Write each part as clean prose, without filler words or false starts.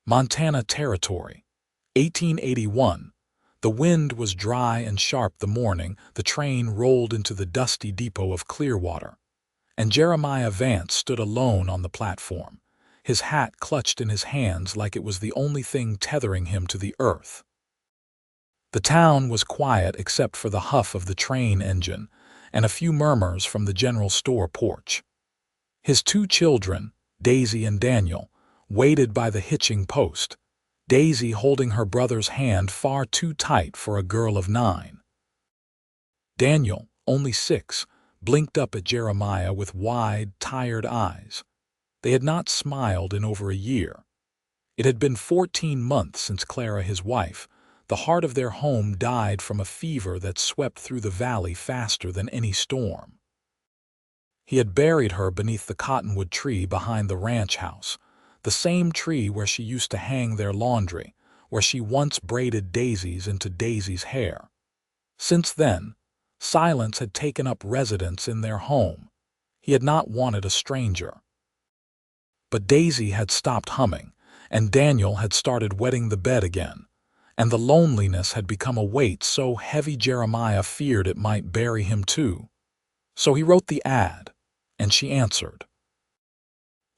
Montana Territory, 1881. The wind was dry and sharp the morning the train rolled into the dusty depot of Clearwater, and Jeremiah Vance stood alone on the platform, his hat clutched in his hands like it was the only thing tethering him to the earth. The town was quiet except for the huff of the train engine and a few murmurs from the general store porch. His two children, Daisy and Daniel, waited by the hitching post, Daisy holding her brother's hand far too tight for a girl of 9. Daniel, only 6, blinked up at Jeremiah with wide, tired eyes. They had not smiled in over a year. It had been 14 months since Clara, his wife, the heart of their home, died from a fever that swept through the valley faster than any storm. He had buried her beneath the cottonwood tree behind the ranch house, the same tree where she used to hang their laundry, where she once braided daisies into Daisy's hair. Since then, silence had taken up residence in their home. He had not wanted a stranger. But Daisy had stopped humming, and Daniel had started wetting the bed again, and the loneliness had become a weight so heavy Jeremiah feared it might bury him too. So he wrote the ad, and she answered.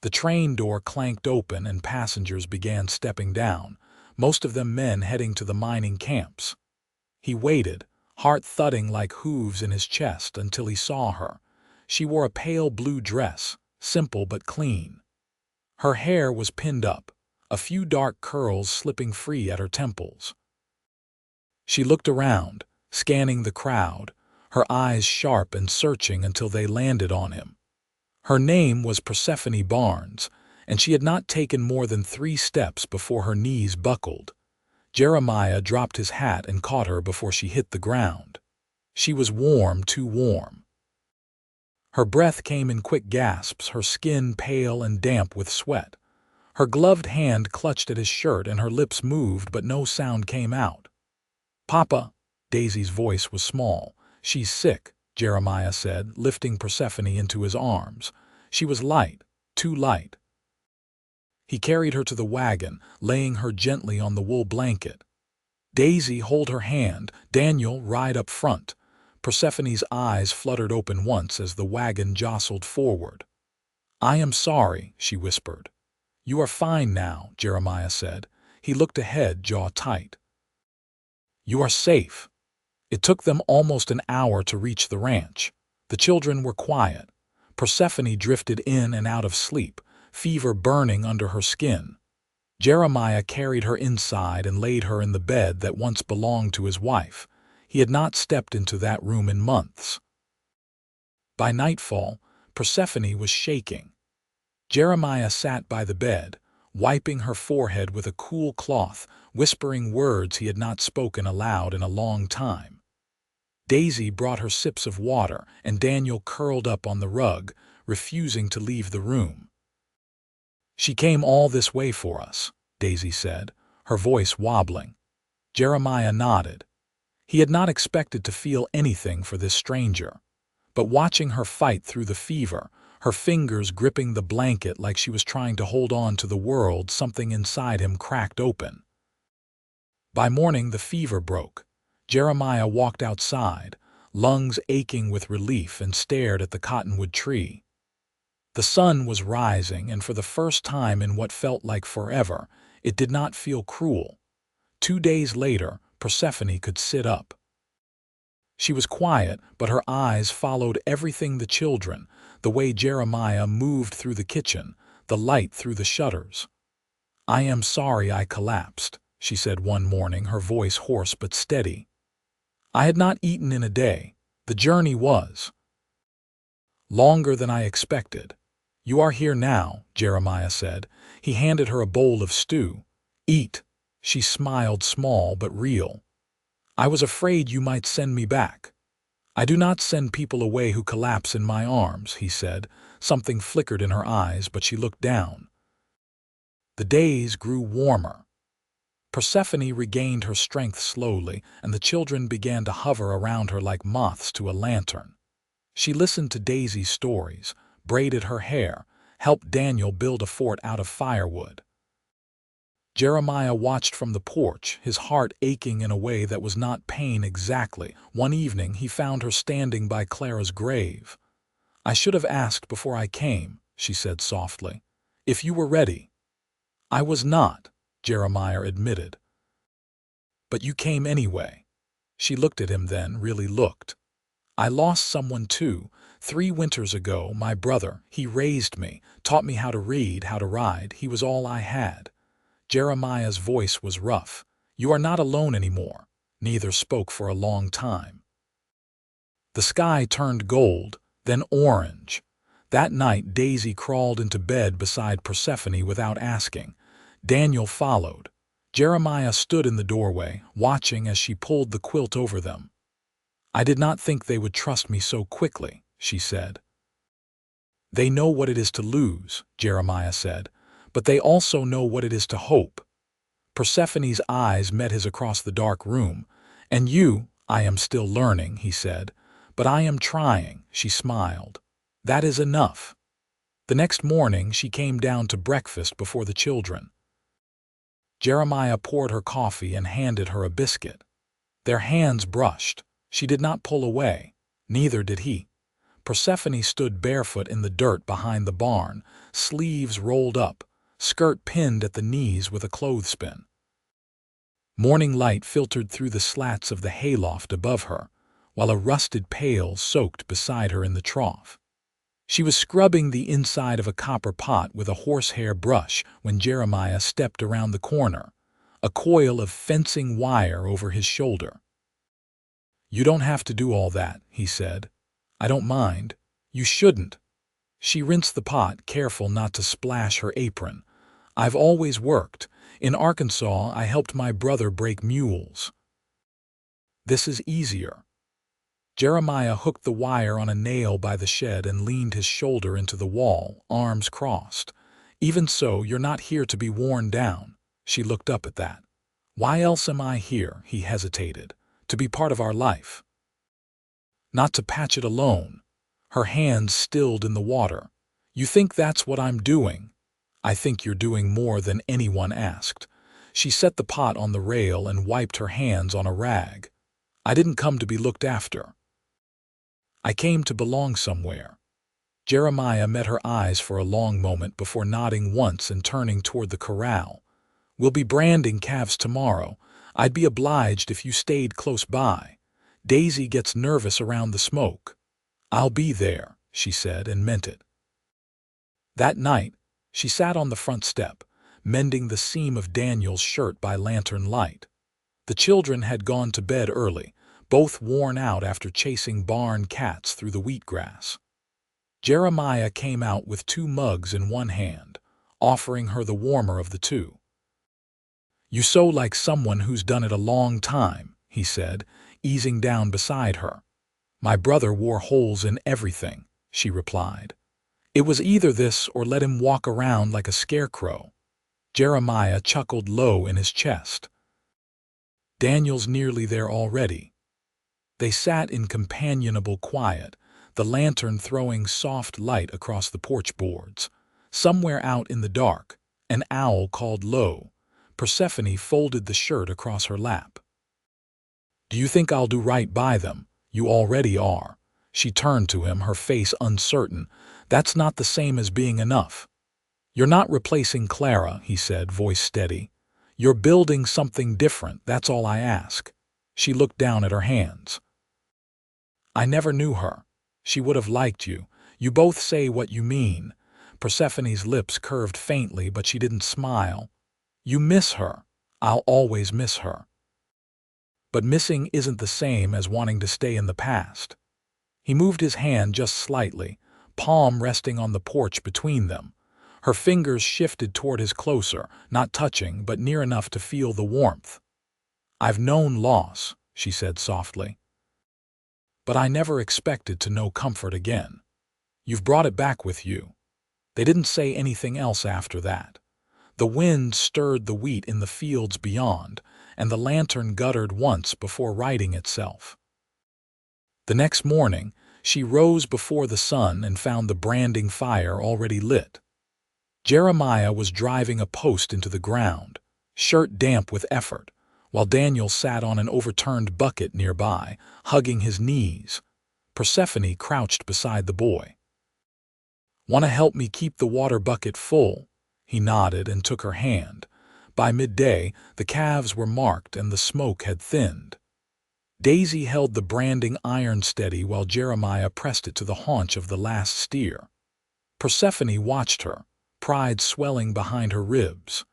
The train door clanked open and passengers began stepping down, most of them men heading to the mining camps. He waited, heart thudding like hooves in his chest, until he saw her. She wore a pale blue dress, simple but clean. Her hair was pinned up, a few dark curls slipping free at her temples. She looked around, scanning the crowd, her eyes sharp and searching until they landed on him. Her name was Persephone Barnes, and she had not taken more than 3 steps before her knees buckled. Jeremiah dropped his hat and caught her before she hit the ground. She was warm, too warm. Her breath came in quick gasps, her skin pale and damp with sweat. Her gloved hand clutched at his shirt and her lips moved, but no sound came out. "Papa," Daisy's voice was small. "She's sick," Jeremiah said, lifting Persephone into his arms. She was light, too light. He carried her to the wagon, laying her gently on the wool blanket. Daisy hold her hand, Daniel ride up front. Persephone's eyes fluttered open once as the wagon jostled forward. "I am sorry," she whispered. "You are fine now," Jeremiah said. He looked ahead, jaw tight. "You are safe." It took them almost an hour to reach the ranch. The children were quiet. Persephone drifted in and out of sleep, fever burning under her skin. Jeremiah carried her inside and laid her in the bed that once belonged to his wife. He had not stepped into that room in months. By nightfall, Persephone was shaking. Jeremiah sat by the bed, wiping her forehead with a cool cloth, whispering words he had not spoken aloud in a long time. Daisy brought her sips of water, and Daniel curled up on the rug, refusing to leave the room. "She came all this way for us," Daisy said, her voice wobbling. Jeremiah nodded. He had not expected to feel anything for this stranger. But watching her fight through the fever, her fingers gripping the blanket like she was trying to hold on to the world, something inside him cracked open. By morning the fever broke. Jeremiah walked outside, lungs aching with relief, and stared at the cottonwood tree. The sun was rising, and for the first time in what felt like forever, it did not feel cruel. 2 days later, Persephone could sit up. She was quiet, but her eyes followed everything: the children, the way Jeremiah moved through the kitchen, the light through the shutters. "I am sorry I collapsed," she said one morning, her voice hoarse but steady. "I had not eaten in a day. The journey was longer than I expected." "You are here now," Jeremiah said. He handed her a bowl of stew. "Eat." She smiled, small but real. "I was afraid you might send me back." "I do not send people away who collapse in my arms," he said. Something flickered in her eyes, but she looked down. The days grew warmer. Persephone regained her strength slowly, and the children began to hover around her like moths to a lantern. She listened to Daisy's stories, braided her hair, helped Daniel build a fort out of firewood. Jeremiah watched from the porch, his heart aching in a way that was not pain exactly. One evening he found her standing by Clara's grave. "I should have asked before I came," she said softly, "if you were ready." "I was not," Jeremiah admitted. "But you came anyway." She looked at him then, really looked. "I lost someone too, 3 winters ago, my brother. He raised me, taught me how to read, how to ride. He was all I had." Jeremiah's voice was rough. "You are not alone anymore." Neither spoke for a long time. The sky turned gold, then orange. That night Daisy crawled into bed beside Persephone without asking. Daniel followed. Jeremiah stood in the doorway, watching as she pulled the quilt over them. "I did not think they would trust me so quickly," she said. "They know what it is to lose," Jeremiah said, "but they also know what it is to hope." Persephone's eyes met his across the dark room. "And you, I am still learning," he said. "But I am trying," she smiled. "That is enough." The next morning she came down to breakfast before the children. Jeremiah poured her coffee and handed her a biscuit. Their hands brushed. She did not pull away. Neither did he. Persephone stood barefoot in the dirt behind the barn, sleeves rolled up, skirt pinned at the knees with a clothespin. Morning light filtered through the slats of the hayloft above her, while a rusted pail soaked beside her in the trough. She was scrubbing the inside of a copper pot with a horsehair brush when Jeremiah stepped around the corner, a coil of fencing wire over his shoulder. "You don't have to do all that," he said. "I don't mind. You shouldn't." She rinsed the pot, careful not to splash her apron. "I've always worked. In Arkansas, I helped my brother break mules. This is easier." Jeremiah hooked the wire on a nail by the shed and leaned his shoulder into the wall, arms crossed. "Even so, you're not here to be worn down." She looked up at that. "Why else am I here?" He hesitated. "To be part of our life. Not to patch it alone." Her hands stilled in the water. "You think that's what I'm doing?" "I think you're doing more than anyone asked." She set the pot on the rail and wiped her hands on a rag. "I didn't come to be looked after. I came to belong somewhere." Jeremiah met her eyes for a long moment before nodding once and turning toward the corral. "We'll be branding calves tomorrow. I'd be obliged if you stayed close by. Daisy gets nervous around the smoke." "I'll be there," she said, and meant it. That night, she sat on the front step, mending the seam of Daniel's shirt by lantern light. The children had gone to bed early, both worn out after chasing barn cats through the wheatgrass. Jeremiah came out with 2 mugs in one hand, offering her the warmer of the two. "You sew like someone who's done it a long time," he said, easing down beside her. "My brother wore holes in everything," she replied. "It was either this or let him walk around like a scarecrow." Jeremiah chuckled low in his chest. "Daniel's nearly there already." They sat in companionable quiet, the lantern throwing soft light across the porch boards. Somewhere out in the dark, an owl called low. Persephone folded the shirt across her lap. "Do you think I'll do right by them? You already are." She turned to him, her face uncertain. "That's not the same as being enough." "You're not replacing Clara," he said, voice steady. "You're building something different, that's all I ask." She looked down at her hands. "I never knew her. She would have liked you. You both say what you mean." Persephone's lips curved faintly, but she didn't smile. "You miss her. I'll always miss her. But missing isn't the same as wanting to stay in the past." He moved his hand just slightly, palm resting on the porch between them. Her fingers shifted toward his closer, not touching, but near enough to feel the warmth. "I've known loss," she said softly. "But I never expected to know comfort again. You've brought it back with you." They didn't say anything else after that. The wind stirred the wheat in the fields beyond, and the lantern guttered once before righting itself. The next morning, she rose before the sun and found the branding fire already lit. Jeremiah was driving a post into the ground. shirt damp with effort, while Daniel sat on an overturned bucket nearby, hugging his knees. Persephone crouched beside the boy. "Want to help me keep the water bucket full?" He nodded and took her hand. By midday, the calves were marked and the smoke had thinned. Daisy held the branding iron steady while Jeremiah pressed it to the haunch of the last steer. Persephone watched her, pride swelling behind her ribs.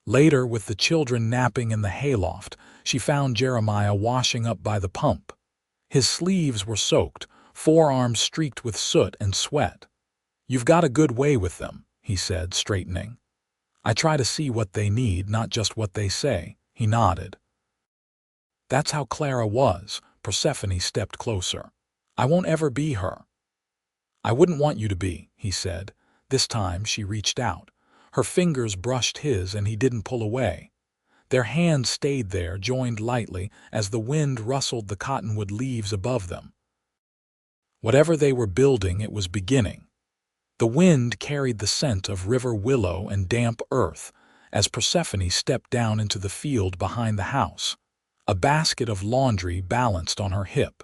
Later, with the children napping in the hayloft, she found Jeremiah washing up by the pump. His sleeves were soaked, forearms streaked with soot and sweat. "You've got a good way with them," he said, straightening. "I try to see what they need, not just what they say." He nodded. "That's how Clara was." Persephone stepped closer. "I won't ever be her." "I wouldn't want you to be," he said. This time she reached out. Her fingers brushed his and he didn't pull away. Their hands stayed there, joined lightly, as the wind rustled the cottonwood leaves above them. Whatever they were building, it was beginning. The wind carried the scent of river willow and damp earth as Persephone stepped down into the field behind the house. A basket of laundry balanced on her hip.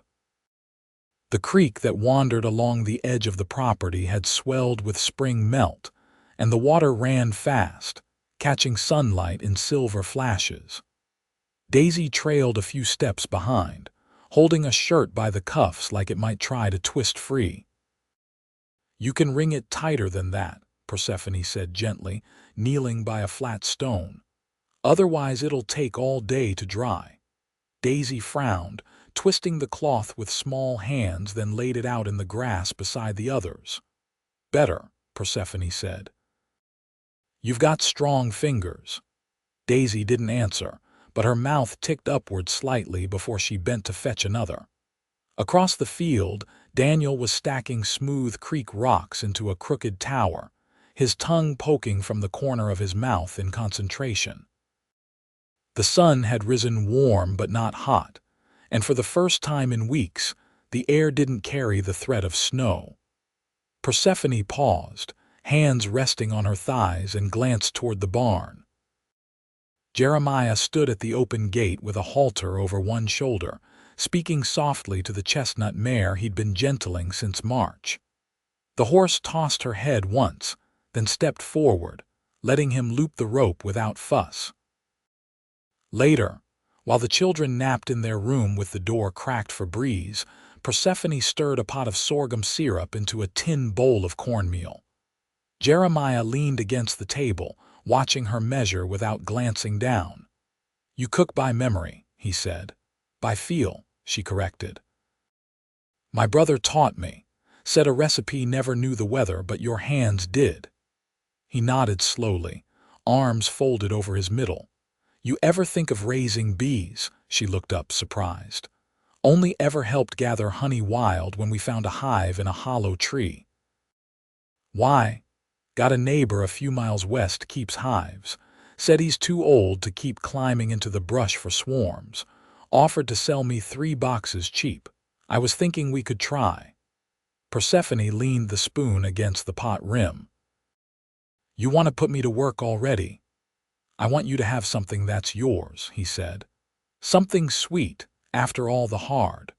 The creek that wandered along the edge of the property had swelled with spring melt, and the water ran fast, catching sunlight in silver flashes. Daisy trailed a few steps behind, holding a shirt by the cuffs like it might try to twist free. "You can wring it tighter than that," Persephone said gently, kneeling by a flat stone. "Otherwise it'll take all day to dry." Daisy frowned, twisting the cloth with small hands, then laid it out in the grass beside the others. "Better," Persephone said. "You've got strong fingers." Daisy didn't answer, but her mouth ticked upward slightly before she bent to fetch another. Across the field, Daniel was stacking smooth creek rocks into a crooked tower, his tongue poking from the corner of his mouth in concentration. The sun had risen warm but not hot, and for the first time in weeks, the air didn't carry the threat of snow. Persephone paused, hands resting on her thighs, and glanced toward the barn. Jeremiah stood at the open gate with a halter over one shoulder, speaking softly to the chestnut mare he'd been gentling since March. The horse tossed her head once, then stepped forward, letting him loop the rope without fuss. Later, while the children napped in their room with the door cracked for breeze, Persephone stirred a pot of sorghum syrup into a tin bowl of cornmeal. Jeremiah leaned against the table, watching her measure without glancing down. "You cook by memory," he said. "By feel," she corrected. "My brother taught me. Said a recipe never knew the weather, but your hands did." He nodded slowly, arms folded over his middle. "You ever think of raising bees?" She looked up, surprised. "Only ever helped gather honey wild when we found a hive in a hollow tree." "Why?" "Got a neighbor a few miles west keeps hives. Said he's too old to keep climbing into the brush for swarms. Offered to sell me 3 boxes cheap. I was thinking we could try." Persephone leaned the spoon against the pot rim. "You want to put me to work already?" "I want you to have something that's yours," he said. "Something sweet, after all the hard."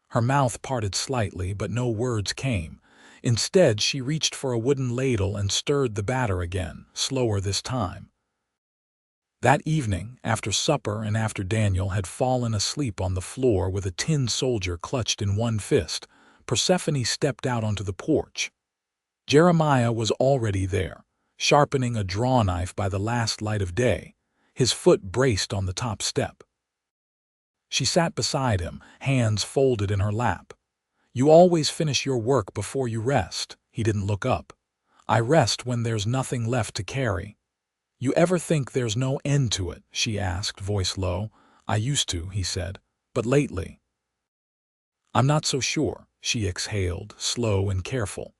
Her mouth parted slightly, but no words came. Instead, she reached for a wooden ladle and stirred the batter again, slower this time. That evening, after supper and after Daniel had fallen asleep on the floor with a tin soldier clutched in one fist, Persephone stepped out onto the porch. Jeremiah was already there, sharpening a draw knife by the last light of day, his foot braced on the top step. She sat beside him, hands folded in her lap. "You always finish your work before you rest." He didn't look up. "I rest when there's nothing left to carry." "You ever think there's no end to it?" she asked, voice low. "I used to," he said, "but lately." "I'm not so sure," she exhaled, slow and careful.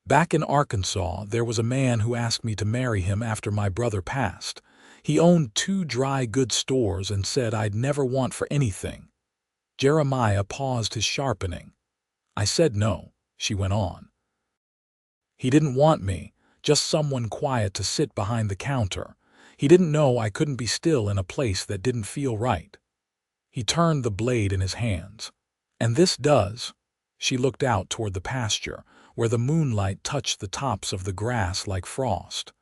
"Back in Arkansas, there was a man who asked me to marry him after my brother passed. He owned 2 dry goods stores and said I'd never want for anything." Jeremiah paused his sharpening. "I said no," she went on. "He didn't want me, just someone quiet to sit behind the counter. He didn't know I couldn't be still in a place that didn't feel right. He turned the blade in his hands. And this does. She looked out toward the pasture, where the moonlight touched the tops of the grass like frost.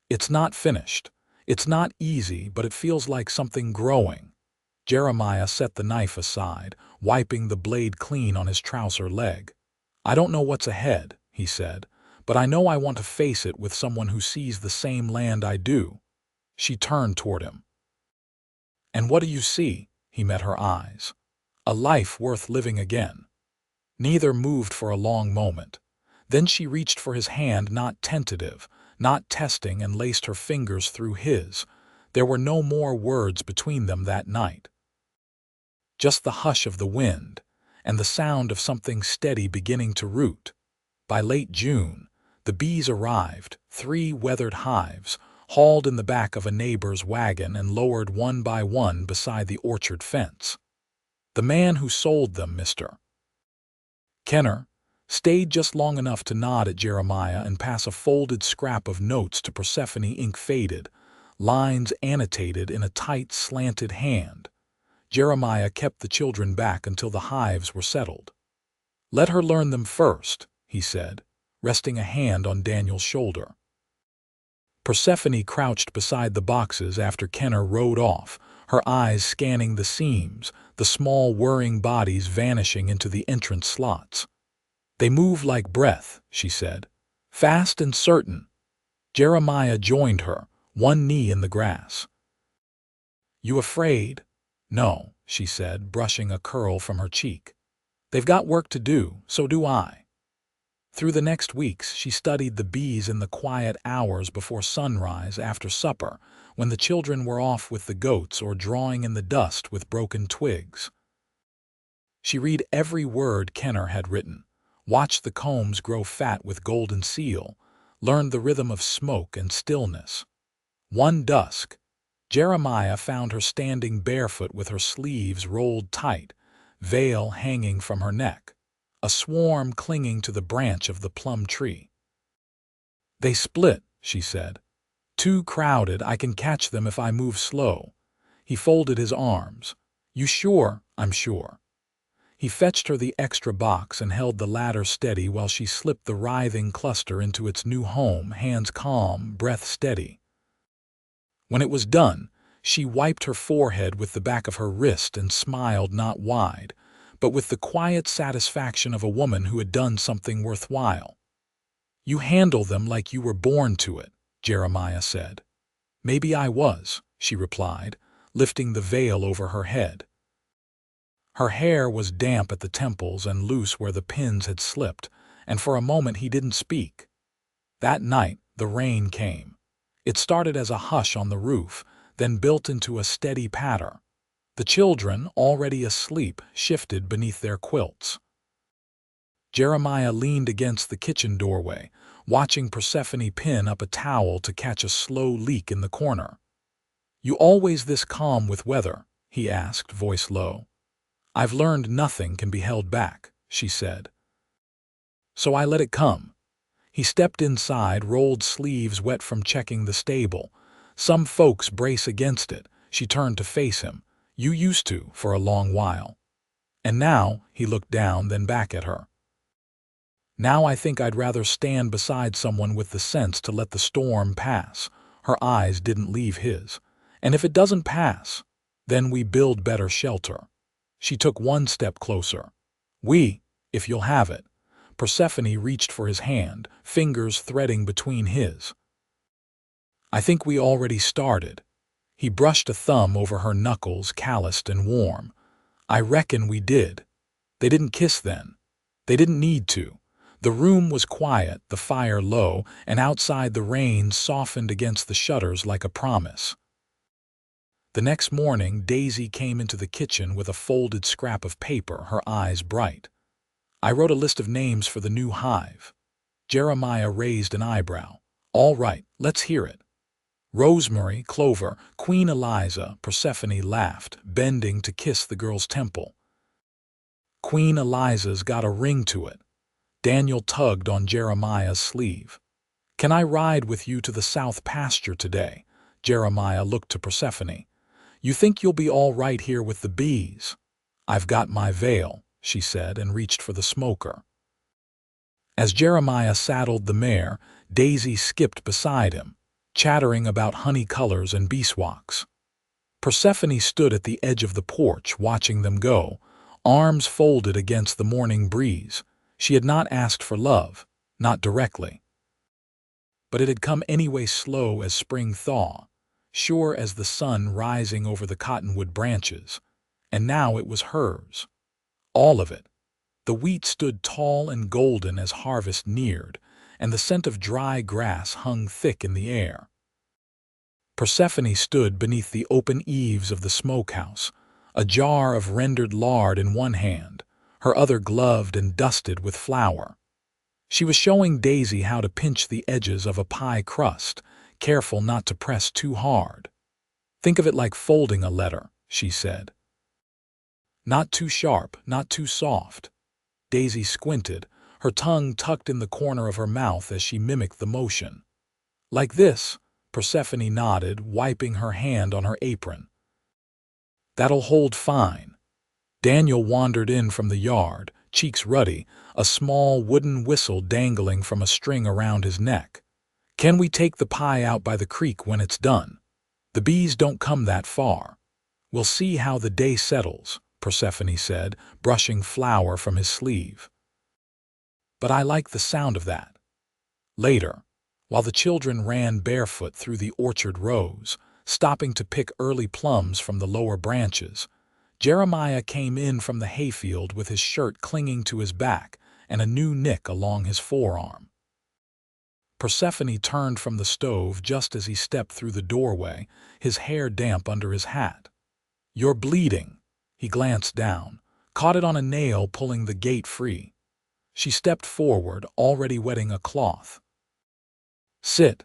It's not finished. It's not easy, but it feels like something growing. Jeremiah set the knife aside, wiping the blade clean on his trouser leg. I don't know what's ahead, he said, but I know I want to face it with someone who sees the same land I do. She turned toward him. And what do you see? He met her eyes. A life worth living again. Neither moved for a long moment. Then she reached for his hand, not tentative, not testing, and laced her fingers through his. There were no more words between them that night. Just the hush of the wind, and the sound of something steady beginning to root. By late June, the bees arrived, 3 weathered hives, hauled in the back of a neighbor's wagon and lowered one by one beside the orchard fence. The man who sold them, Mr. Kenner, stayed just long enough to nod at Jeremiah and pass a folded scrap of notes to Persephone, ink faded, lines annotated in a tight, slanted hand. Jeremiah kept the children back until the hives were settled. Let her learn them first, he said, resting a hand on Daniel's shoulder. Persephone crouched beside the boxes after Kenner rode off, her eyes scanning the seams, the small whirring bodies vanishing into the entrance slots. They move like breath, she said, fast and certain. Jeremiah joined her, one knee in the grass. You afraid? No, she said, brushing a curl from her cheek. They've got work to do, so do I. Through the next weeks, she studied the bees in the quiet hours before sunrise after supper, when the children were off with the goats or drawing in the dust with broken twigs. She read every word Kenner had written, watched the combs grow fat with golden seal, learned the rhythm of smoke and stillness. One dusk, Jeremiah found her standing barefoot with her sleeves rolled tight, veil hanging from her neck, a swarm clinging to the branch of the plum tree. They split, she said. Too crowded, I can catch them if I move slow. He folded his arms. You sure? I'm sure. He fetched her the extra box and held the ladder steady while she slipped the writhing cluster into its new home, hands calm, breath steady. When it was done, she wiped her forehead with the back of her wrist and smiled not wide, but with the quiet satisfaction of a woman who had done something worthwhile. You handle them like you were born to it, Jeremiah said. Maybe I was, she replied, lifting the veil over her head. Her hair was damp at the temples and loose where the pins had slipped, and for a moment he didn't speak. That night, the rain came. It started as a hush on the roof, then built into a steady patter. The children, already asleep, shifted beneath their quilts. Jeremiah leaned against the kitchen doorway, watching Persephone pin up a towel to catch a slow leak in the corner. You always this calm with weather? He asked, voice low. I've learned nothing can be held back, she said. So I let it come. He stepped inside, rolled sleeves wet from checking the stable. Some folks brace against it. She turned to face him. You used to, for a long while. And now, he looked down, then back at her. Now I think I'd rather stand beside someone with the sense to let the storm pass. Her eyes didn't leave his. And if it doesn't pass, then we build better shelter. She took one step closer. We, if you'll have it. Persephone reached for his hand, fingers threading between his. I think we already started. He brushed a thumb over her knuckles, calloused and warm. I reckon we did. They didn't kiss then. They didn't need to. The room was quiet, the fire low, and outside the rain softened against the shutters like a promise. The next morning, Daisy came into the kitchen with a folded scrap of paper, her eyes bright. I wrote a list of names for the new hive. Jeremiah raised an eyebrow. All right, let's hear it. Rosemary, Clover, Queen Eliza, Persephone laughed, bending to kiss the girl's temple. Queen Eliza's got a ring to it. Daniel tugged on Jeremiah's sleeve. Can I ride with you to the south pasture today? Jeremiah looked to Persephone. "You think you'll be all right here with the bees?" "I've got my veil," she said, and reached for the smoker. As Jeremiah saddled the mare, Daisy skipped beside him, chattering about honey colors and beeswax. Persephone stood at the edge of the porch, watching them go, arms folded against the morning breeze. She had not asked for love, not directly. But it had come anyway, slow as spring thaw, sure as the sun rising over the cottonwood branches. And now it was hers. All of it. The wheat stood tall and golden as harvest neared, and the scent of dry grass hung thick in the air. Persephone stood beneath the open eaves of the smokehouse, a jar of rendered lard in one hand, her other gloved and dusted with flour. She was showing Daisy how to pinch the edges of a pie crust, careful not to press too hard. "Think of it like folding a letter," she said. "Not too sharp, not too soft." Daisy squinted, her tongue tucked in the corner of her mouth as she mimicked the motion. "Like this," Persephone nodded, wiping her hand on her apron. "That'll hold fine." Daniel wandered in from the yard, cheeks ruddy, a small wooden whistle dangling from a string around his neck. "Can we take the pie out by the creek when it's done? The bees don't come that far." "We'll see how the day settles," Persephone said, brushing flour from his sleeve. "But I like the sound of that." Later, while the children ran barefoot through the orchard rows, stopping to pick early plums from the lower branches, Jeremiah came in from the hayfield with his shirt clinging to his back and a new nick along his forearm. Persephone turned from the stove just as he stepped through the doorway, his hair damp under his hat. "You're bleeding." He glanced down, caught it on a nail pulling the gate free. She stepped forward, already wetting a cloth. "Sit."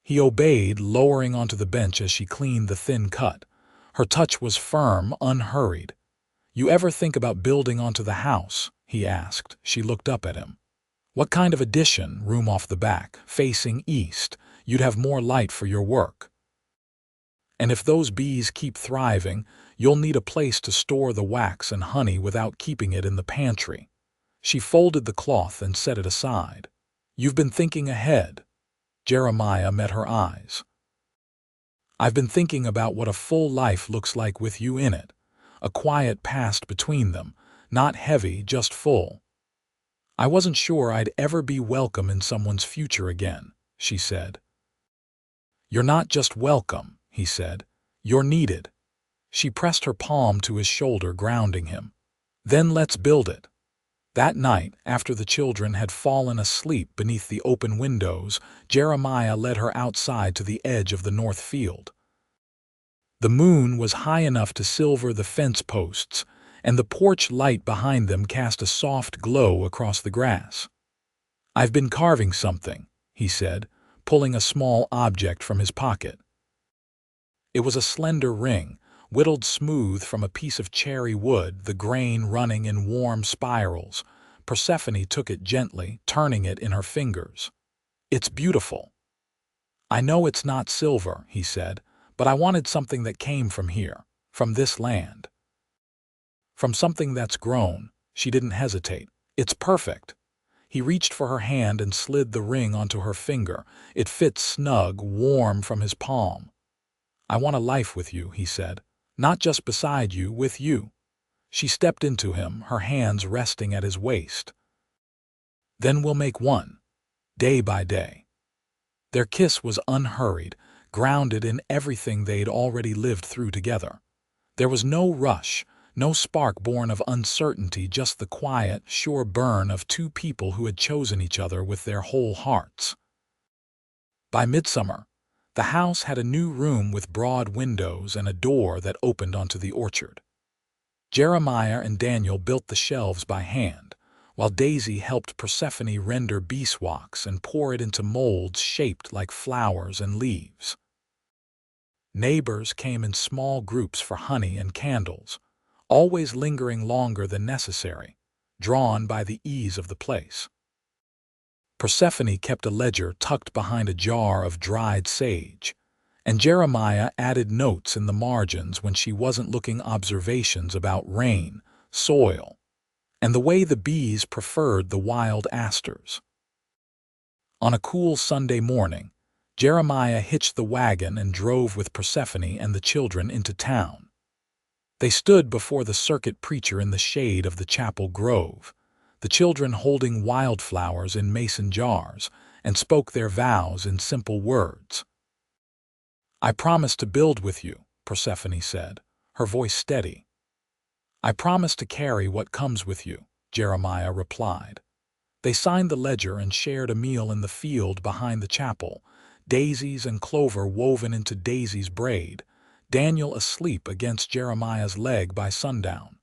He obeyed, lowering onto the bench as she cleaned the thin cut. Her touch was firm, unhurried. "You ever think about building onto the house?" he asked. She looked up at him. "What kind of addition? Room off the back, facing east. You'd have more light for your work. And if those bees keep thriving, you'll need a place to store the wax and honey without keeping it in the pantry." She folded the cloth and set it aside. "You've been thinking ahead." Jeremiah met her eyes. "I've been thinking about what a full life looks like with you in it." A quiet passed between them, not heavy, just full. "I wasn't sure I'd ever be welcome in someone's future again," she said. "You're not just welcome," he said. "You're needed." She pressed her palm to his shoulder, grounding him. "Then let's build it." That night, after the children had fallen asleep beneath the open windows, Jeremiah led her outside to the edge of the north field. The moon was high enough to silver the fence posts, and the porch light behind them cast a soft glow across the grass. "I've been carving something," he said, pulling a small object from his pocket. It was a slender ring, whittled smooth from a piece of cherry wood, the grain running in warm spirals. Persephone took it gently, turning it in her fingers. "It's beautiful." "I know it's not silver," he said, "but I wanted something that came from here, from this land. From something that's grown." She didn't hesitate. "It's perfect." He reached for her hand and slid the ring onto her finger. It fit snug, warm from his palm. "I want a life with you," he said. "Not just beside you, with you." She stepped into him, her hands resting at his waist. "Then we'll make one, day by day." Their kiss was unhurried, grounded in everything they'd already lived through together. There was no rush, no spark born of uncertainty, just the quiet, sure burn of two people who had chosen each other with their whole hearts. By midsummer, the house had a new room with broad windows and a door that opened onto the orchard. Jeremiah and Daniel built the shelves by hand, while Daisy helped Persephone render beeswax and pour it into molds shaped like flowers and leaves. Neighbors came in small groups for honey and candles, always lingering longer than necessary, drawn by the ease of the place. Persephone kept a ledger tucked behind a jar of dried sage, And Jeremiah added notes in the margins when she wasn't looking, observations about rain, soil, and the way the bees preferred the wild asters. On a cool Sunday morning, Jeremiah hitched the wagon and drove with Persephone and the children into town. They stood before the circuit preacher in the shade of the chapel grove, the children holding wildflowers in mason jars, and spoke their vows in simple words. "I promise to build with you," Persephone said, her voice steady. "I promise to carry what comes with you," Jeremiah replied. They signed the ledger and shared a meal in the field behind the chapel, daisies and clover woven into Daisy's braid, Daniel asleep against Jeremiah's leg by sundown.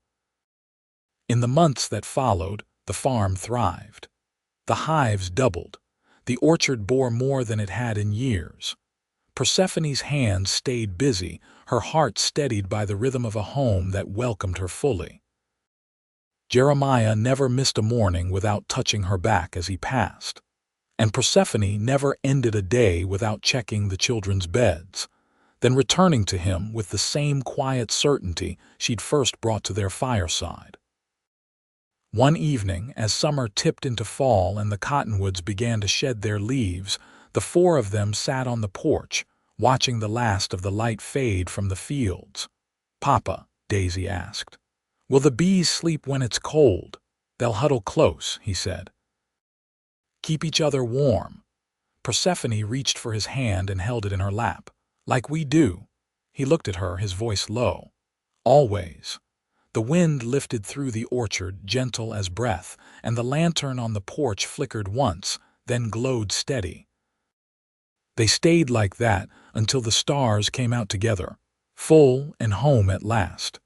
In the months that followed, the farm thrived. The hives doubled. The orchard bore more than it had in years. Persephone's hands stayed busy, her heart steadied by the rhythm of a home that welcomed her fully. Jeremiah never missed a morning without touching her back as he passed, and Persephone never ended a day without checking the children's beds, then returning to him with the same quiet certainty she'd first brought to their fireside. One evening, as summer tipped into fall and the cottonwoods began to shed their leaves, the four of them sat on the porch, watching the last of the light fade from the fields. "Papa," Daisy asked, "will the bees sleep when it's cold?" "They'll huddle close," he said. "Keep each other warm." Persephone reached for his hand and held it in her lap. "Like we do." He looked at her, his voice low. "Always." The wind lifted through the orchard, gentle as breath, and the lantern on the porch flickered once, then glowed steady. They stayed like that until the stars came out together, full and home at last.